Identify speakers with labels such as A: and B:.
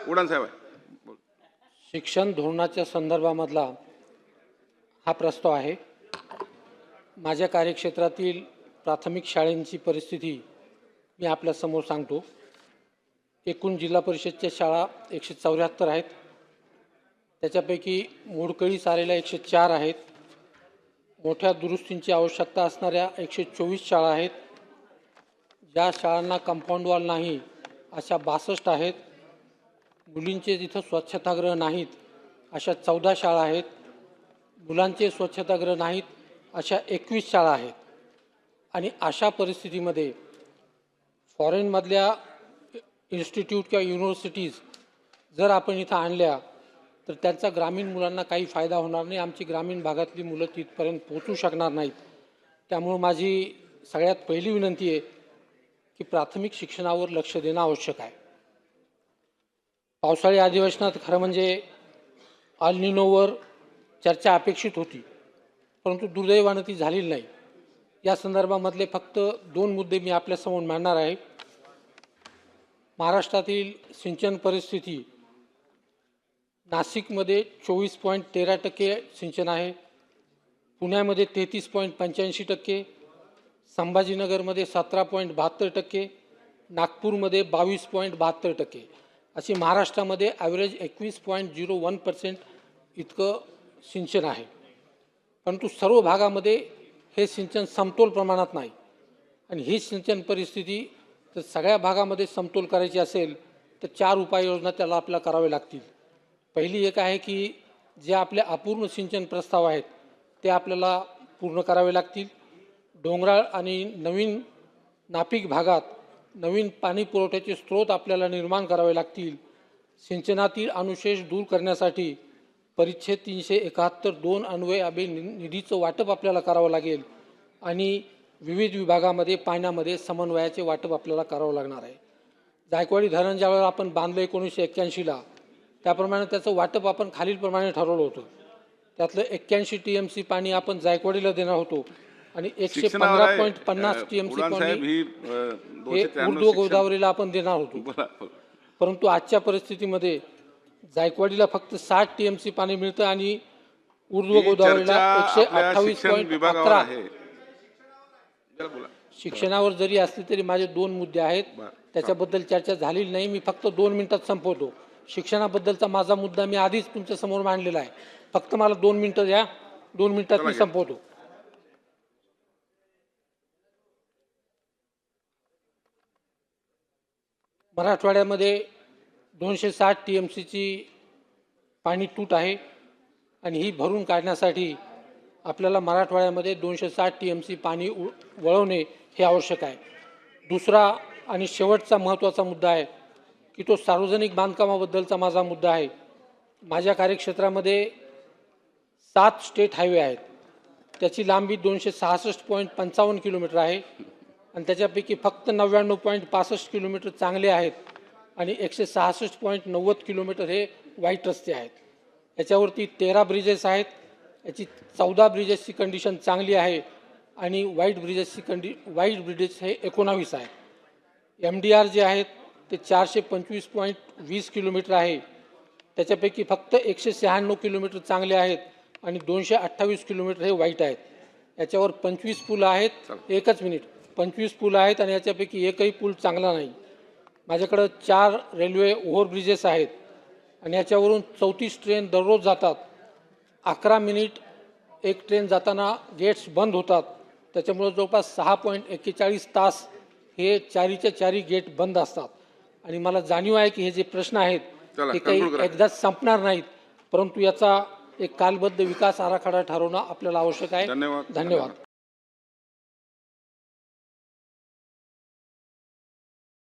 A: उडान साहेब आहे.
B: शिक्षण धोरणाच्या संदर्भामधला हा प्रस्ताव आहे. माझ्या कार्यक्षेत्रातील प्राथमिक शाळांची परिस्थिती मी आपल्यासमोर सांगतो. एकूण जिल्हा परिषदच्या शाळा 174 आहेत. त्याच्यापैकी मोडकळीस आलेल्या 104 आहेत. मोठ्या दुरुस्तींची आवश्यकता असणाऱ्या 124 शाळा आहेत. ज्या शाळांना कंपाऊंड वॉल नाही अशा 62 आहेत. मुलींचे जिथं स्वच्छतागृह नाहीत अशा 14 शाळा आहेत. मुलांचे स्वच्छतागृह नाहीत अशा 21 शाळा आहेत. आणि अशा परिस्थितीमध्ये फॉरेनमधल्या इन्स्टिट्यूट किंवा युनिव्हर्सिटीज जर आपण इथं आणल्या तर त्यांचा ग्रामीण मुलांना काही फायदा होणार नाही. आमची ग्रामीण भागातली मुलं तिथपर्यंत पोहोचू शकणार नाहीत. त्यामुळं माझी सगळ्यात पहिली विनंती आहे की प्राथमिक शिक्षणावर लक्ष देणं आवश्यक आहे. पावसाळी अधिवेशनात खरं म्हणजे अल निनोवर चर्चा अपेक्षित होती, परंतु दुर्दैवानं ती झालेली नाही. या संदर्भामधले फक्त 2 मुद्दे मी आपल्यासमोर मांडणार आहे. महाराष्ट्रातील सिंचन परिस्थिती, नाशिकमध्ये 24.13% सिंचन आहे, पुण्यामध्ये 33.85%, संभाजीनगरमध्ये 17.72%, नागपूरमध्ये 22.72%, अशी महाराष्ट्रामध्ये ॲव्हरेज 21.01% इतकं सिंचन आहे. परंतु सर्व भागामध्ये हे सिंचन समतोल प्रमाणात नाही. आणि ही सिंचन परिस्थिती जर सगळ्या भागामध्ये समतोल करायची असेल तर 4 उपाययोजना त्याला आपल्याला करावे लागतील. पहिली एक आहे की जे आपले अपूर्ण सिंचन प्रस्ताव आहेत ते आपल्याला पूर्ण करावे लागतील. डोंगराळ आणि नवीन नापीक भागात नवीन पाणी पुरवठ्याचे स्रोत आपल्याला निर्माण करावे लागतील. सिंचनातील अनुशेष दूर करण्यासाठी परिच्छेद 371(2) अन्वये निधीचं वाटप आपल्याला करावं लागेल. आणि विविध विभागामध्ये पाण्यामध्ये समन्वयाचे वाटप आपल्याला करावं लागणार आहे. जायकवाडी धरण ज्यावेळेला आपण बांधलं 1981ला, त्याप्रमाणे त्याचं वाटप आपण खालीलप्रमाणे ठरवलं होतं. त्यातलं 81 TMC पाणी आपण जायकवाडीला देणार होतो आणि 115.50 TMC पाणी हे ऊर्ध्व गोदावरीला आपण देणार होतो. परंतु आजच्या परिस्थितीमध्ये जायकवाडीला फक्त 60 TMC पाणी मिळतं आणि ऊर्ध्व गोदावरीला 128.11. शिक्षणावर जरी असली तरी माझे 2 मुद्दे आहेत, त्याच्याबद्दल चर्चा झालेली नाही. मी फक्त 2 मिनिटात संपवतो. शिक्षणाबद्दलचा माझा मुद्दा मी आधीच तुमच्या समोर मांडलेला आहे. फक्त मला 2 मिनिटं द्या, 2 मिनिटात मी संपवतो. मराठवाड्यामध्ये 260 TMCची पाणी तूट आहे आणि ही भरून काढण्यासाठी आपल्याला मराठवाड्यामध्ये 260 TMC पाणी वळवणे हे आवश्यक आहे. दुसरा आणि शेवटचा महत्त्वाचा मुद्दा आहे की तो सार्वजनिक बांधकामाबद्दलचा माझा मुद्दा आहे. माझ्या कार्यक्षेत्रामध्ये 7 स्टेट हायवे आहेत. त्याची लांबी 266.55 किलोमीटर आहे आणि त्याच्यापैकी फक्त 99.65 किलोमीटर चांगले आहेत आणि 166.90 किलोमीटर हे वाईट रस्ते आहेत. याच्यावरती 13 ब्रिजेस आहेत. याची 14 ब्रिजेसची कंडिशन चांगली आहे आणि वाईट ब्रिजेस हे 19 आहेत. MDR जे आहेत ते 425.20 किलोमीटर आहे. त्याच्यापैकी फक्त 196 किलोमीटर चांगले आहेत आणि 228 किलोमीटर हे वाईट आहेत. याच्यावर 25 पूल आहेत. 25 पूल आहेत आणि याच्यापैकी एकही पूल चांगला नाही. माझ्याकडं 4 रेल्वे ओव्हरब्रिजेस आहेत आणि याच्यावरून 34 ट्रेन दररोज जातात. 11 मिनिट एक ट्रेन जाताना गेट्स बंद होतात. त्याच्यामुळे जवळपास 6.41 तास हे 4च्या 4 गेट बंद असतात. आणि मला जाणीव आहे की हे जे प्रश्न आहेत ते काही एकदाच संपणार नाहीत, परंतु याचा एक कालबद्ध विकास आराखडा ठरवणं आपल्याला आवश्यक आहे. धन्यवाद.